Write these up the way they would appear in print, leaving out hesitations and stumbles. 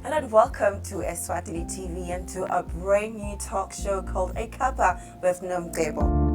Hello and welcome to Eswatini TV and to a brand new talk show called A Cuppa with Nomcebo.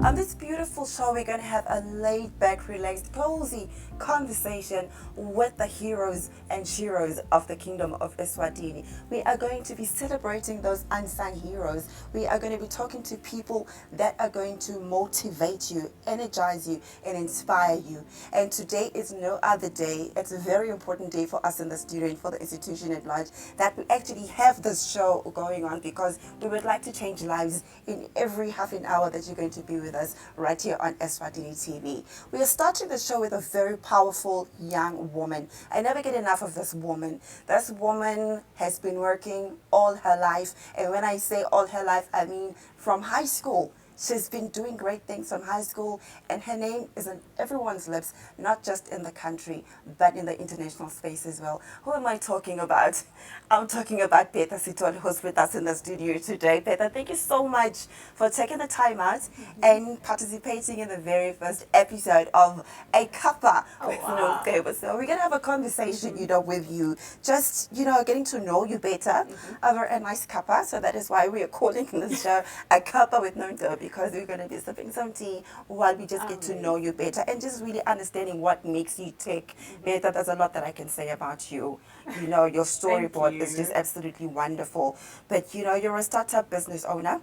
On this beautiful show, we're going to have a laid-back, relaxed, cozy conversation with the heroes and sheroes of the Kingdom of Eswatini. We are going to be celebrating those unsung heroes. We are going to be talking to people that are going to motivate you, energize you, and inspire you. And today is no other day. It's a very important day for us in the studio and for the institution at large that we actually have this show going on, because we would like to change lives in every half an hour that you're going to be with us right here on Eswatini TV. We are starting the show with a very powerful young woman. I never get enough of this woman. This woman has been working all her life, and when I say all her life, I mean from high school. She's been doing great things from high school, and her name is on everyone's lips, not just in the country, but in the international space as well. Who am I talking about? I'm talking about Peter Sitole, who's with us in the studio today. Peter, thank you so much for taking the time out and participating in the very first episode of A Cuppa with Nomcebo. So we're going to have a conversation, with you, just, getting to know you better over a nice cuppa. So that is why we are calling this show A Cuppa with Nomcebo, because we're going to be sipping some tea while we just get to know you better and just really understanding what makes you tick. Better, there's a lot that I can say about you. Your storyboard is just absolutely wonderful. But, you're a startup business owner.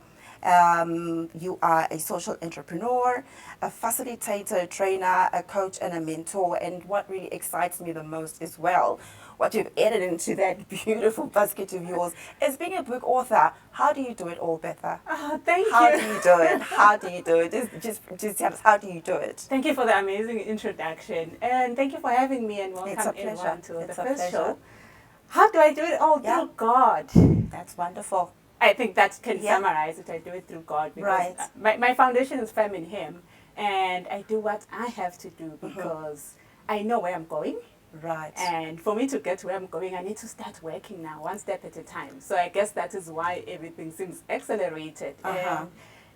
You are a social entrepreneur, a facilitator, trainer, a coach, and a mentor. And what really excites me the most as well, what you've added into that beautiful basket of yours, is being a book author. How do you do it all, Betha? Thank you. How do you do it? How do you do it? Just tell us, how do you do it? Thank you for the amazing introduction. And thank you for having me, and It's a welcome pleasure. everyone to It's the a first pleasure. show. How do I do it? Oh, Yeah. through God. That's wonderful. I think that can Yeah. summarize it. I do it through God because Right. my foundation is firm in Him. And I do what I have to do because I know where I'm going. Right. And for me to get to where I'm going, I need to start working now, one step at a time. So I guess that is why everything seems accelerated.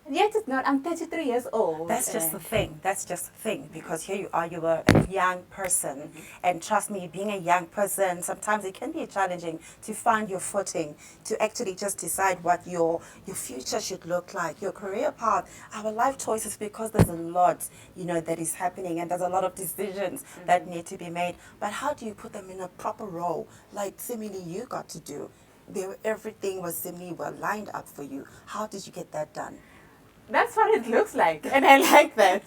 And yet it's not. I'm 33 years old. That's just the thing. That's just the thing. Because here you are, you were a young person. And trust me, being a young person, sometimes it can be challenging to find your footing, to actually just decide what your future should look like, your career path, our life choices, because there's a lot, that is happening, and there's a lot of decisions that need to be made. But how do you put them in a proper role, like seemingly you got to do? Everything was seemingly well lined up for you. How did you get that done? That's what it looks like, and I like that.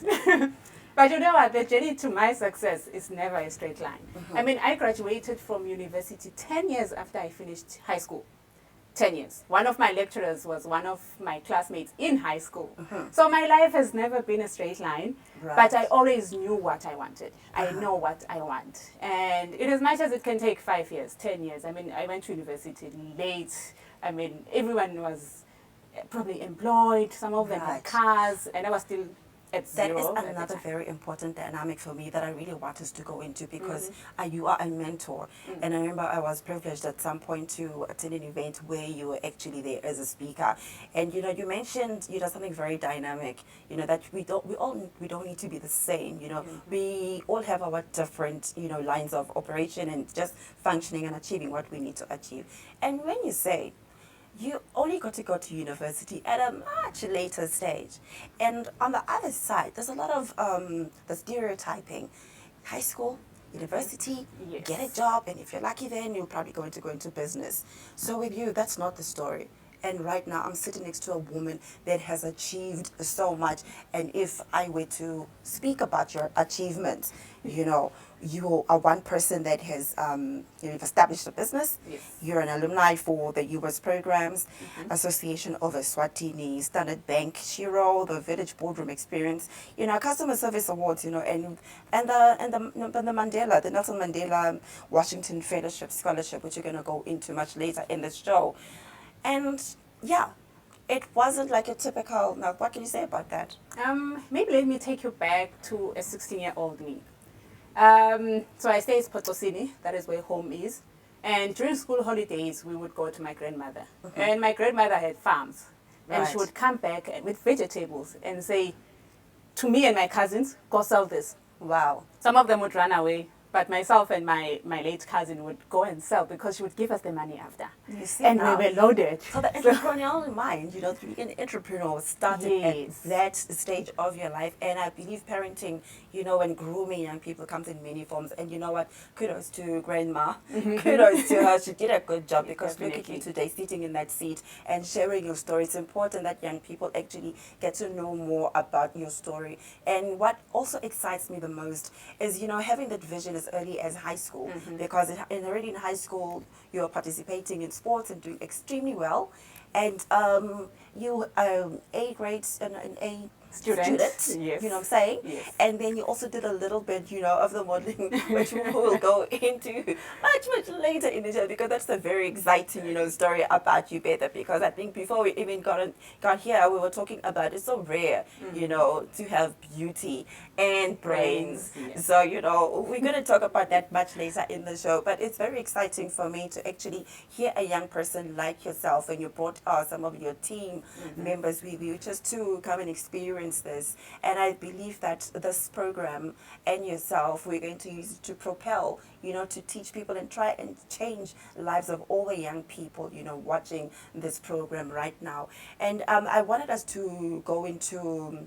But you know what? The journey to my success is never a straight line. I mean, I graduated from university 10 years after I finished high school. 10 years. One of my lecturers was one of my classmates in high school. So my life has never been a straight line, but I always knew what I wanted. I know what I want. And in as much as it can take 5 years, 10 years, I mean, I went to university late. I mean, everyone was probably employed, some of them had cars, and I was still at zero. That is another very important dynamic for me that I really want us to go into, because you are a mentor. And I remember I was privileged at some point to attend an event where you were actually there as a speaker. And you mentioned something very dynamic, that we don't need to be the same. We all have our different lines of operation and just functioning and achieving what we need to achieve. And when you say you only got to go to university at a much later stage. And on the other side, there's a lot of the stereotyping. High school, university, get a job, and if you're lucky then you're probably going to go into business. So with you, that's not the story. And right now, I'm sitting next to a woman that has achieved so much. And if I were to speak about your achievements, you are one person that has you've established a business. Yes. You're an alumni for the US Programs, Association of Eswatini, Standard Bank, Shiro, the Village Boardroom Experience, Customer Service Awards, and the Mandela, the Nelson Mandela Washington Fellowship Scholarship, which you're going to go into much later in this show. And yeah, it wasn't like a typical. Now, what can you say about that? Maybe let me take you back to a 16-year-old me. So I stay in Potosini, that is where home is. And during school holidays, we would go to my grandmother. And my grandmother had farms. And she would come back with vegetables and say to me and my cousins, go sell this. Wow. Some of them would run away, but myself and my late cousin would go and sell because she would give us the money after. You see, and now, we were loaded. So the entrepreneurial mind, to be an entrepreneur started Yes. at that stage of your life. And I believe parenting, and grooming young people comes in many forms. And you know what? Kudos to grandma. Kudos to her. She did a good job because look at you today sitting in that seat and sharing your story. It's important that young people actually get to know more about your story. And what also excites me the most is, having that vision as early as high school, because already in high school you're participating in sports and doing extremely well, and you A grade and an A student, Yes. you know what I'm saying? Yes. And then you also did a little bit, of the modeling, which we will go into much later in the show, because that's a very exciting, story about you, Betha, because I think before we even got here, we were talking about it's so rare, to have beauty and brains. Yes. So, we're going to talk about that much later in the show, but it's very exciting for me to actually hear a young person like yourself, and you brought some of your team members with you just to come and experience this. And I believe that this program and yourself, we're going to use it to propel, to teach people and try and change lives of all the young people, watching this program right now. And I wanted us to go into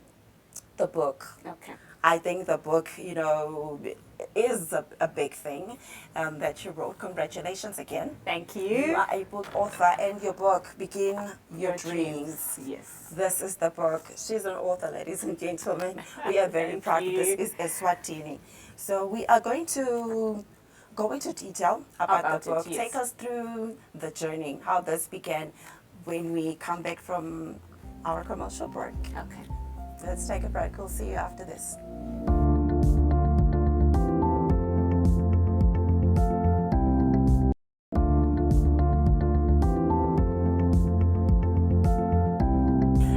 the book. Okay. I think the book, is a big thing that you wrote. Congratulations again. Thank you. You are a book author, and your book, Begin Your Dreams. Yes. This is the book. She's an author, ladies and gentlemen. We are very proud. you. This is Eswatini. So we are going to go into detail about the book. Yes. Take us through the journey, how this began when we come back from our commercial break. Okay. Let's take a break. We'll see you after this.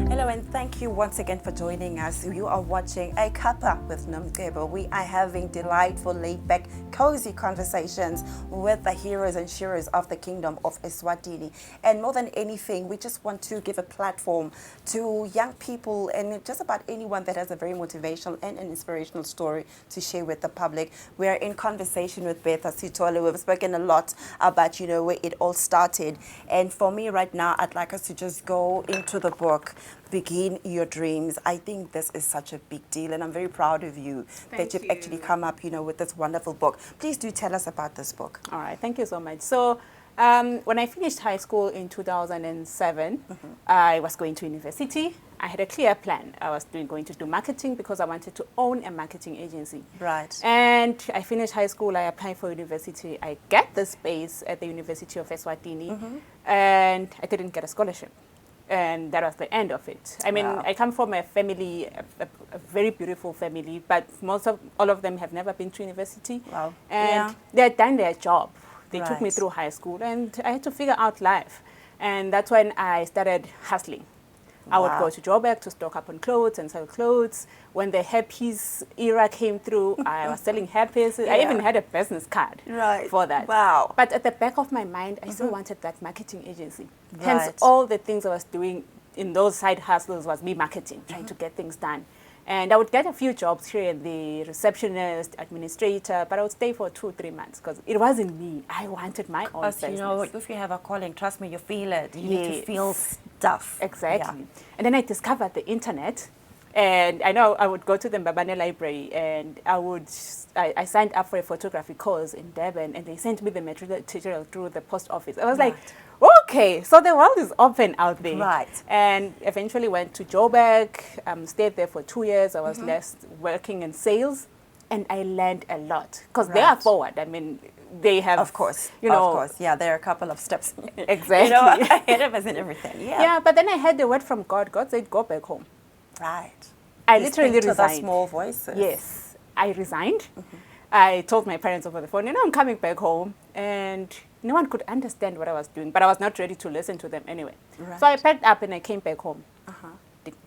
Hello, and thank you once again for joining us. You are watching a Cuppa with Nomcebo. We are having delightful, laid-back, cozy conversations with the heroes and sheroes of the kingdom of Eswatini. And more than anything, we just want to give a platform to young people and just about anyone that has a very motivational and an inspirational story to share with the public. We are in conversation with Betha Sitole. We've spoken a lot about, where it all started. And for me right now, I'd like us to just go into the book, Begin Your Dreams. I think this is such a big deal, and I'm very proud of you that you've actually come up, with this wonderful book. Please do tell us about this book. All right. Thank you so much. So when I finished high school in 2007, I was going to university. I had a clear plan. I was going to do marketing because I wanted to own a marketing agency. Right. And I finished high school. I applied for university. I get the space at the University of Eswatini, and I didn't get a scholarship. And that was the end of it. I mean, Wow. I come from a family, a very beautiful family, but all of them have never been to university. Wow. And they had done their job. They took me Right. through high school, and I had to figure out life. And that's when I started hustling. I would Wow. go to Joburg to stock up on clothes and sell clothes. When the hairpiece era came through, I was selling hairpieces. I even had a business card Right. for that. Wow. But at the back of my mind, I still wanted that marketing agency. Right. Hence, all the things I was doing in those side hustles was me marketing, trying to get things done. And I would get a few jobs here, the receptionist, administrator, but I would stay for 2-3 months because it wasn't me. I wanted my own Because, business. if you have a calling, trust me, you feel it. You need to Yes. feel stuff. Exactly. And then I discovered the internet. And I know I would go to the Mbabane library and I signed up for a photography course in Durban, and they sent me the material through the post office. I was like, okay, so the world is open out there. Right. And eventually went to Joburg, stayed there for 2 years. I was less working in sales, and I learned a lot because they are Right. forward. I mean, they have, Of course. you know, Of course. Yeah, there are a couple of steps. Exactly. Ahead of us and everything. Yeah. Yeah, but then I heard the word from God. God said, go back home. Right. I You literally speak to the resigned. small voices. Yes, I resigned. I told my parents over the phone, I'm coming back home. And no one could understand what I was doing, but I was not ready to listen to them anyway. Right. So I packed up and I came back home.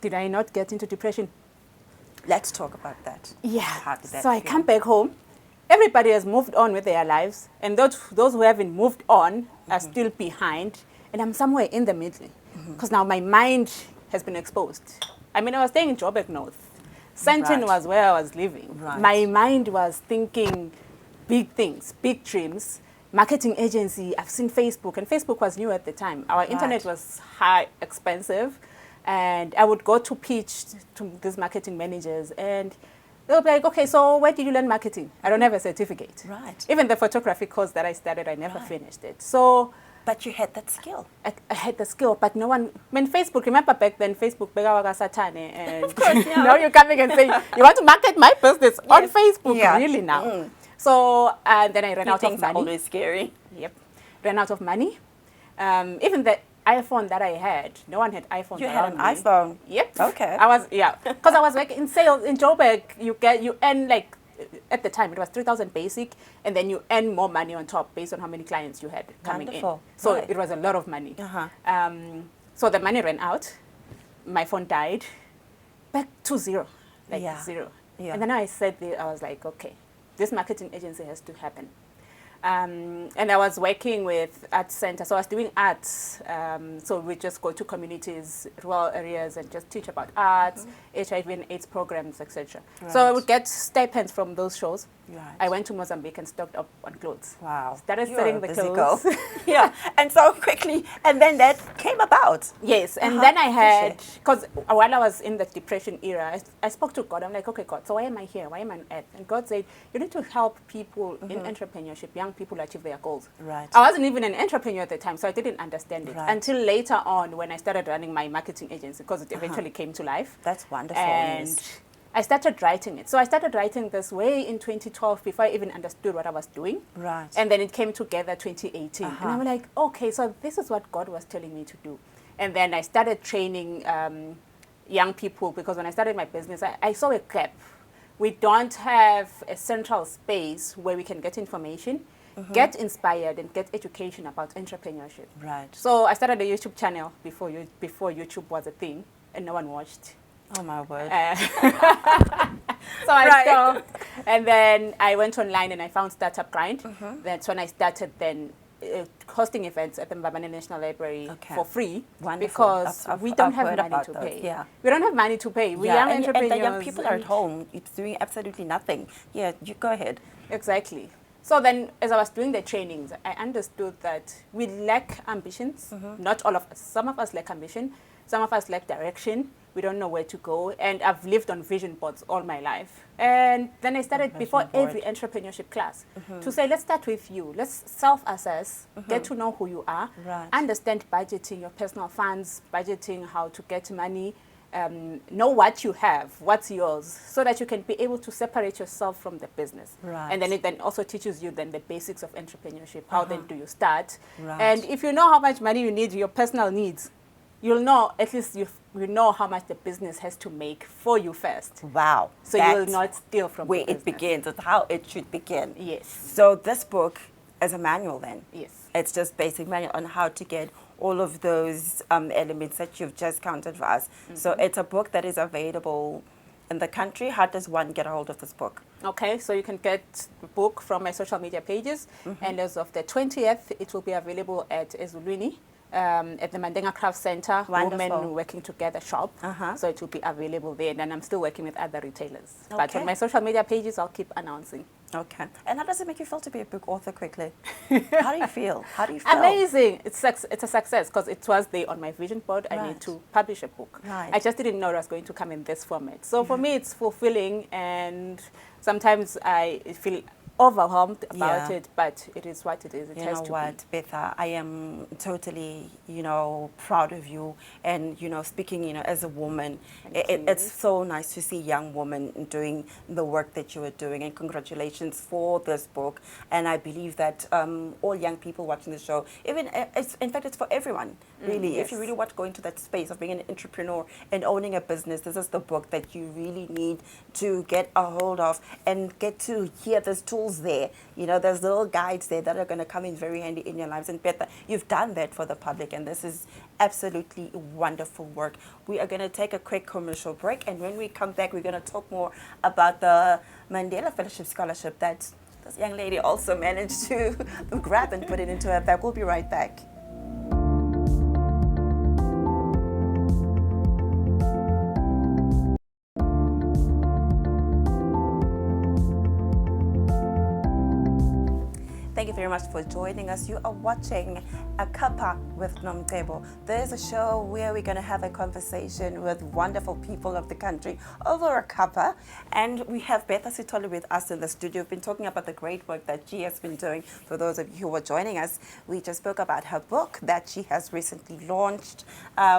Did I not get into depression? Let's talk about that. Yeah. How did that So I feel? come back home. Everybody has moved on with their lives, and those who haven't moved on are still behind, and I'm somewhere in the middle. Because now my mind has been exposed. I mean, I was staying in Joburg North. Sandton Right. was where I was living. Right. My mind was thinking big things, big dreams. Marketing agency, I've seen Facebook, and Facebook was new at the time. Our internet was high, expensive, and I would go to pitch to these marketing managers, and they'll be like, okay, so where did you learn marketing? I don't have a certificate. Right. Even the photography course that I started, I never finished it. So But you had that skill. I had the skill, but no one, Facebook, remember back then, Facebook, Satane, and Of course, yeah. now you're coming and saying, you want to market my business on Facebook, Yeah. really now? So then I ran out of Things are money. always scary. Yep. Ran out of money. Even the iPhone that I had, no one had iPhones You had around an me. iPhone. Yep. Okay. Because I was working in sales in Joburg. You earn like, at the time it was 3,000 basic, and then you earn more money on top based on how many clients you had coming Wonderful. in. So Right. it was a lot of money. Uh-huh. So the money ran out. My phone died. Back to zero, like Yeah. zero. Yeah. And then I said, I was like, okay, this marketing agency has to happen. And I was working with Art Center, so I was doing arts. So we just go to communities, rural areas, and just teach about arts, HIV and AIDS programs, etc. So I Right. would get stipends from those shows. Right. I went to Mozambique and stocked up on clothes. Wow. Started You're selling a the busy clothes. girl. Yeah. And so quickly, and then that came about. Yes, and Uh-huh. then I had, Appreciate. because while I was in the depression era, I spoke to God. I'm like, okay, God, so why am I here? Why am I on earth? And God said, you need to help people in entrepreneurship, young people achieve their goals. Right. I wasn't even an entrepreneur at the time, so I didn't understand it Right. until later on when I started running my marketing agency, because it eventually came to life. That's wonderful And news. I started writing it. So I started writing this way in 2012 before I even understood what I was doing. Right. And then it came together 2018. And Uh-huh. I'm like, okay, so this is what God was telling me to do. And then I started training young people, because when I started my business, I saw a gap. We don't have a central space where we can get information, get inspired, and get education about entrepreneurship. Right. So I started a YouTube channel before YouTube was a thing, and no one watched. Oh my word. So I Right. stopped, and then I went online and I found Startup Grind. That's when I started then hosting events at the Mbabane National Library Okay. for free. Wonderful. Because we don't I've have heard money about to those, pay. yeah. We don't have money to pay. We Yeah, young and entrepreneurs. the young people are at and- home. It's doing absolutely nothing. Yeah, you go ahead. Exactly. So then, as I was doing the trainings, I understood that we lack ambitions. Not all of us. Some of us lack ambition. Some of us lack direction. We don't know where to go. And I've lived on vision boards all my life. And then I started before board. every entrepreneurship class to say, let's start with you. Let's self-assess, get to know who you are, Right. understand budgeting, your personal funds, budgeting, how to get money, know what you have, what's yours, so that you can be able to separate yourself from the business. Right. And then it then also teaches you then the basics of entrepreneurship. How then do you start? Right. And if you know how much money you need, your personal needs, you'll know, at least you know how much the business has to make for you first. Wow. So you will That's not steal from where the it business. begins. It's how it should begin. Yes. So this book is a manual then. Yes. It's just basic manual on how to get all of those elements that you've just counted for us. So it's a book that is available in the country. How does one get a hold of this book? Okay, so you can get the book from my social media pages, and as of the 20th, it will be available at Eswatini, at the Mandenga Craft Center, Wonderful. Women Working Together shop. Uh-huh. So it will be available there, and I'm still working with other retailers. But Okay. on my social media pages, I'll keep announcing. Okay. And how does it make you feel to be a book author quickly? How do you feel? How do you feel? Amazing! It's a success because it was there on my vision board. I Right. need to publish a book. Right. I just didn't know it was going to come in this format. So for me, it's fulfilling, and sometimes I feel overwhelmed about Yeah. it, but it is what it is. It You has know to what, Betha, I am totally, proud of you. And, speaking, as a woman, it's so nice to see young women doing the work that you are doing. And congratulations for this book. And I believe that all young people watching the show, in fact, it's for everyone, really. If you yes. really want to go into that space of being an entrepreneur and owning a business, this is the book that you really need to get a hold of and get to hear these tools tools there. You know, there's little guides there that are going to come in very handy in your lives. And Betha, you've done that for the public, and this is absolutely wonderful work. We are going to take a quick commercial break, and when we come back, we're going to talk more about the Mandela Fellowship Scholarship that this young lady also managed to grab and put it into her bag. We'll be right back. Thank you very much for joining us. You are watching a Cuppa with Nomcebo. There's a show where we're going to have a conversation with wonderful people of the country over a cuppa. And we have Betha Sitole with us in the studio. We've been talking about the great work that she has been doing. For those of you who are joining us, we just spoke about her book that she has recently launched,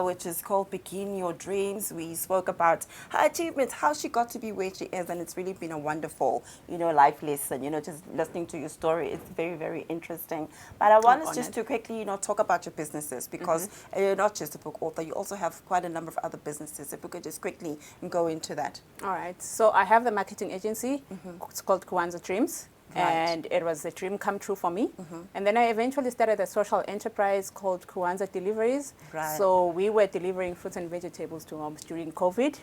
which is called Begin Your Dreams. We spoke about her achievements, how she got to be where she is, and it's really been a wonderful, life lesson. Just listening to your story, it's very, very interesting. But I want us just to quickly, talk about your businesses, because you're not just a book author, you also have quite a number of other businesses. If we could just quickly go into that. All right. So I have the marketing agency. It's called Kuanza Dreams. Right. And it was a dream come true for me. And then I eventually started a social enterprise called Kuanza Deliveries. Right. So we were delivering fruits and vegetables to homes during COVID.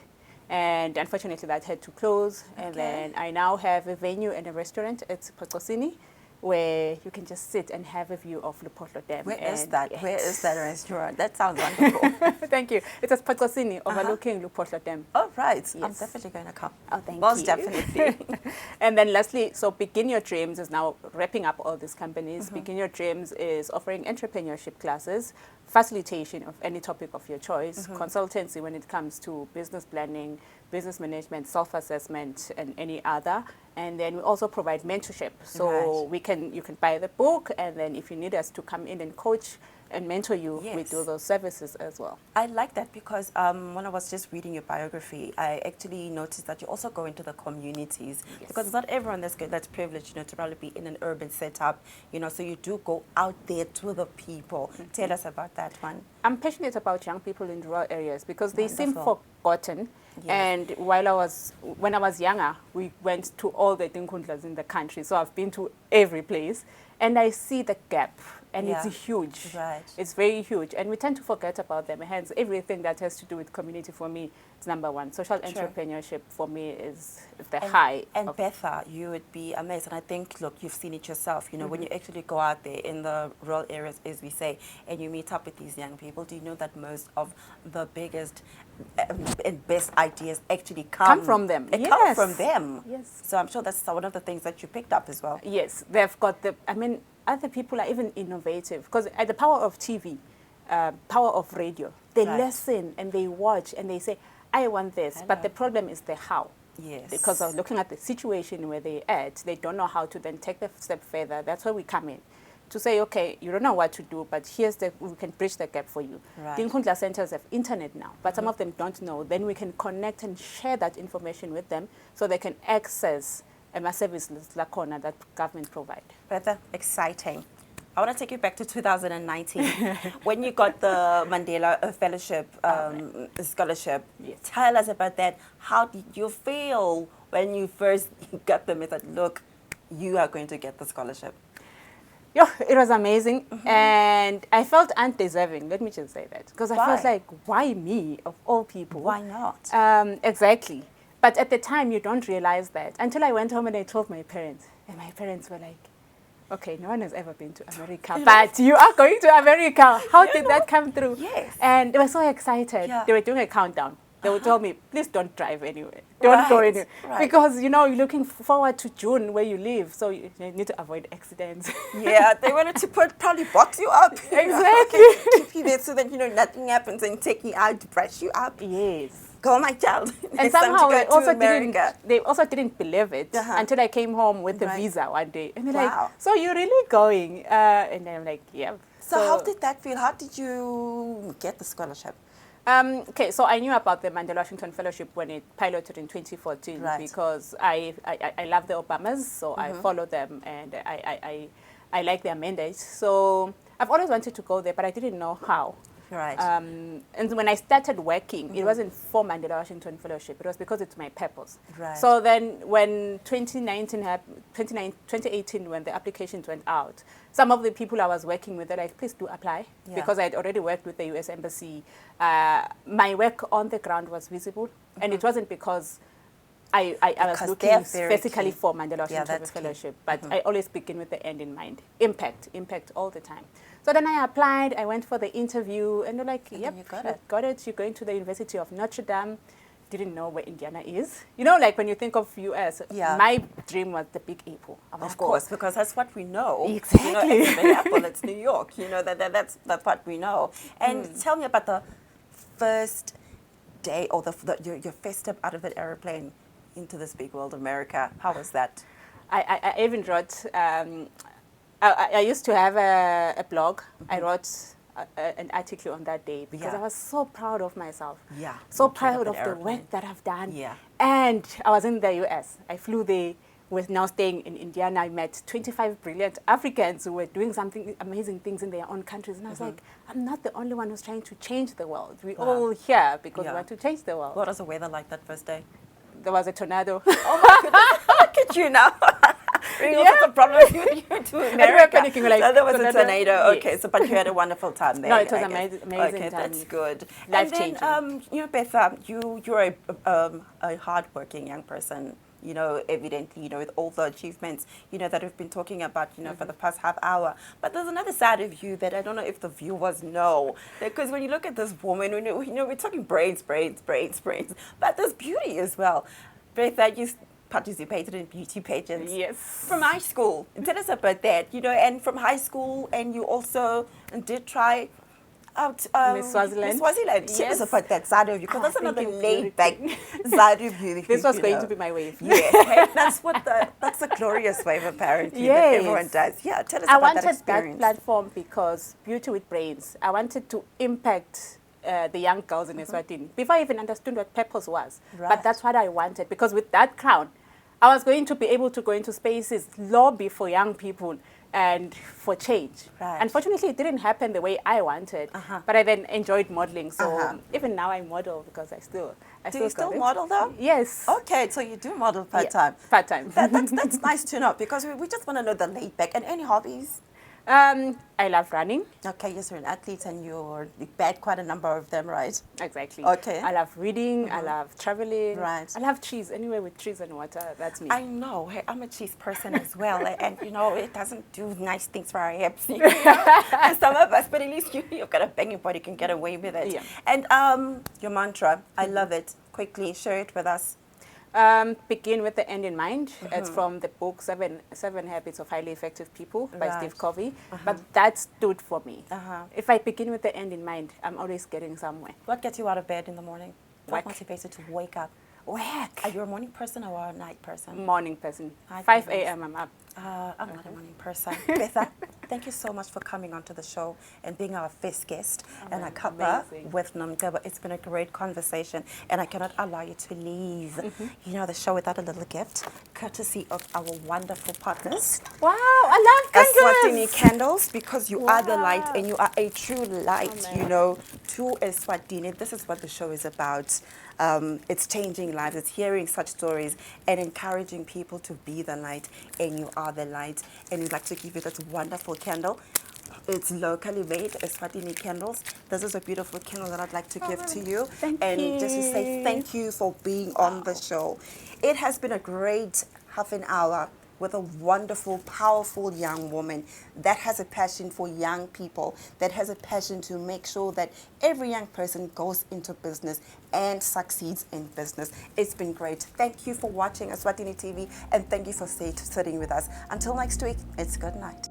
And unfortunately, that had to close. Okay. And then I now have a venue and a restaurant at Eswatini, where you can just sit and have a view of Lepotlo Dam. Where is that? Yes. Where is that restaurant? That sounds wonderful. Thank you. It's at Eswatini, overlooking Lepotlo Dam. Oh, right. Yes. I'm definitely going to come. Oh, thank Most you. definitely. And then lastly, so Begin Your Dreams is now wrapping up all these companies. Begin Your Dreams is offering entrepreneurship classes, facilitation of any topic of your choice, consultancy when it comes to business planning, business management, self-assessment, and any other. And then we also provide mentorship. So you can buy the book, and then if you need us to come in and coach and mentor you, we do those services as well. I like that because when I was just reading your biography, I actually noticed that you also go into the communities, because it's not everyone that's privileged, to probably be in an urban setup, so you do go out there to the people. Tell us about that one. I'm passionate about young people in rural areas because they seem forgotten. And when I was younger, we went to all the Tinkhundlas in the country. So I've been to every place, and I see the gap, and it's huge. Right. It's very huge, and we tend to forget about them. Hence, everything that has to do with community for me is number one. Social entrepreneurship for me is the high. And Betha, you would be amazed. And I think, look, you've seen it yourself. When you actually go out there in the rural areas, as we say, and you meet up with these young people, do you know that most of the biggest and best ideas actually come from them? Come from them. Yes. So I'm sure that's one of the things that you picked up as well. Yes, they've got other people are even innovative, because at the power of TV, power of radio, they listen and they watch and they say, I want this, but the problem is the how. Yes. Because of looking at the situation where they're at, they don't know how to then take the step further. That's where we come in. To say, okay, you don't know what to do, but we can bridge the gap for you. The Tinkhundla centers have internet now, but some of them don't know. Then we can connect and share that information with them so they can access a service like that government provide. Rather exciting. I want to take you back to 2019 when you got the Mandela Fellowship Scholarship. Yes. Tell us about that. How did you feel when you first got the message, look, you are going to get the scholarship? Yeah, it was amazing, and I felt undeserving. Let me just say that, because I felt like, why me of all people? Why not? Exactly. But at the time, you don't realize that until I went home and I told my parents, and my parents were like, okay, no one has ever been to America, but you are going to America. How did that come through? Yes. And they were so excited. Yeah. They were doing a countdown. They would tell me, please don't drive anywhere. Don't go anywhere. Right. Because, you're looking forward to June where you live, so you need to avoid accidents. Yeah, they wanted to probably box you up. Exactly. Keep you there so that, nothing happens, and take you out, brush you up. Yes. Go, my child. And somehow they also didn't believe it until I came home with the visa one day. And they're like, so you're really going? And I'm like, yeah. So how did that feel? How did you get the scholarship? Okay, so I knew about the Mandela Washington Fellowship when it piloted in 2014 because I love the Obamas, so I follow them, and I like their mandate. So I've always wanted to go there, but I didn't know how. Right. And when I started working, it wasn't for Mandela Washington Fellowship. It was because it's my purpose. Right. So then when 2018, when the applications went out, some of the people I was working with, they're like, please do apply. Yeah. Because I'd already worked with the U.S. Embassy. My work on the ground was visible. And it wasn't because I was looking specifically for Mandela Washington Fellowship, but I always begin with the end in mind. Impact all the time. So then I applied, I went for the interview, and they're like, yep, you got it. You're going to the University of Notre Dame. Didn't know where Indiana is. You know, like when you think of US, my dream was the Big Apple. Of course, because that's what we know. Exactly. You know, it's the Big Apple, it's New York. You know, that's what we know. And tell me about the first day or your first step out of that airplane into this big world, America. How was that? I even wrote, I used to have a blog. I wrote an article on that day because I was so proud of myself. Yeah. So proud of the work that I've done. Yeah. And I was in the US. I flew there. With now staying in Indiana, I met 25 brilliant Africans who were doing something amazing things in their own countries. And I was like, I'm not the only one who's trying to change the world. We're all here because we want to change the world. What was the weather like that first day? There was a tornado. Oh my goodness, look at you now. What's the problem with you to America? Panicking, like, so there was a tornado. Yes. Okay, so but you had a wonderful time there. No, it was amazing Okay, time. that's good. Life-changing. And then, you know, Betha, you're a hardworking young person. You know, evidently, you know, with all the achievements, you know, that we've been talking about, you know, for the past half hour. But there's another side of you that I don't know if the viewers know. Because when you look at this woman, you know, we're talking brains, but there's beauty as well. Betha, you participated in beauty pageants. Yes. From high school. Tell us about that, you know, and from high school, and you also did try out Miss Swaziland. Miss Swaziland. Tell us about that side of you, because that's another thank you, laid-back side of you. This was going to be my wave. Yeah, hey, that's a glorious wave apparently that everyone does. Yeah, tell us about that experience. I wanted that platform because Beauty with Brains, I wanted to impact the young girls in Eswatini before I even understood what purpose was. Right. But that's what I wanted, because with that crown, I was going to be able to go into spaces, lobby for young people and for change. Right. Unfortunately, it didn't happen the way I wanted, but I then enjoyed modeling. So even now I model because I still Do you still model though? Yes. Okay, so you do model part-time. Part-time. That's nice to know, because we just want to know the laid back. And any hobbies? I love running. Okay, yes, you're an athlete and you bat quite a number of them, right? Exactly. Okay. I love reading. I love traveling. Right. I love cheese. Anywhere with cheese and water, that's me. I know. Hey, I'm a cheese person as well. And, you know, it doesn't do nice things for our hips. You know? Some of us, but at least you've got a banging body, you can get away with it. Yeah. And your mantra, I love it. Quickly, share it with us. Begin with the end in mind. It's from the book Seven Habits of Highly Effective People by Steve Covey. But that stood for me. If I begin with the end in mind, I'm always getting somewhere. What gets you out of bed in the morning? What Work. motivates you to wake up? Work. Are you a morning person or a night person? Morning person. I 5 think a.m. I'm up. I'm not a morning person. Betha, thank you so much for coming onto the show and being our first guest and a Cuppa with Nomcebo. It's been a great conversation, and I cannot allow you to leave, you know, the show without a little gift, courtesy of our wonderful partners. Wow, I love candles. Eswatini candles, because you are the light, and you are a true light, you know, to Eswatini. This is what the show is about. It's changing lives. It's hearing such stories and encouraging people to be the light, and you are the light. And we'd like to give you this wonderful candle. It's locally made, Eswatini candles. This is a beautiful candle that I'd like to give to you. Thank and you. Just to say thank you for being on the show. It has been a great half an hour with a wonderful, powerful young woman that has a passion for young people, that has a passion to make sure that every young person goes into business and succeeds in business. It's been great. Thank you for watching Eswatini TV, and thank you for sitting with us. Until next week, it's good night.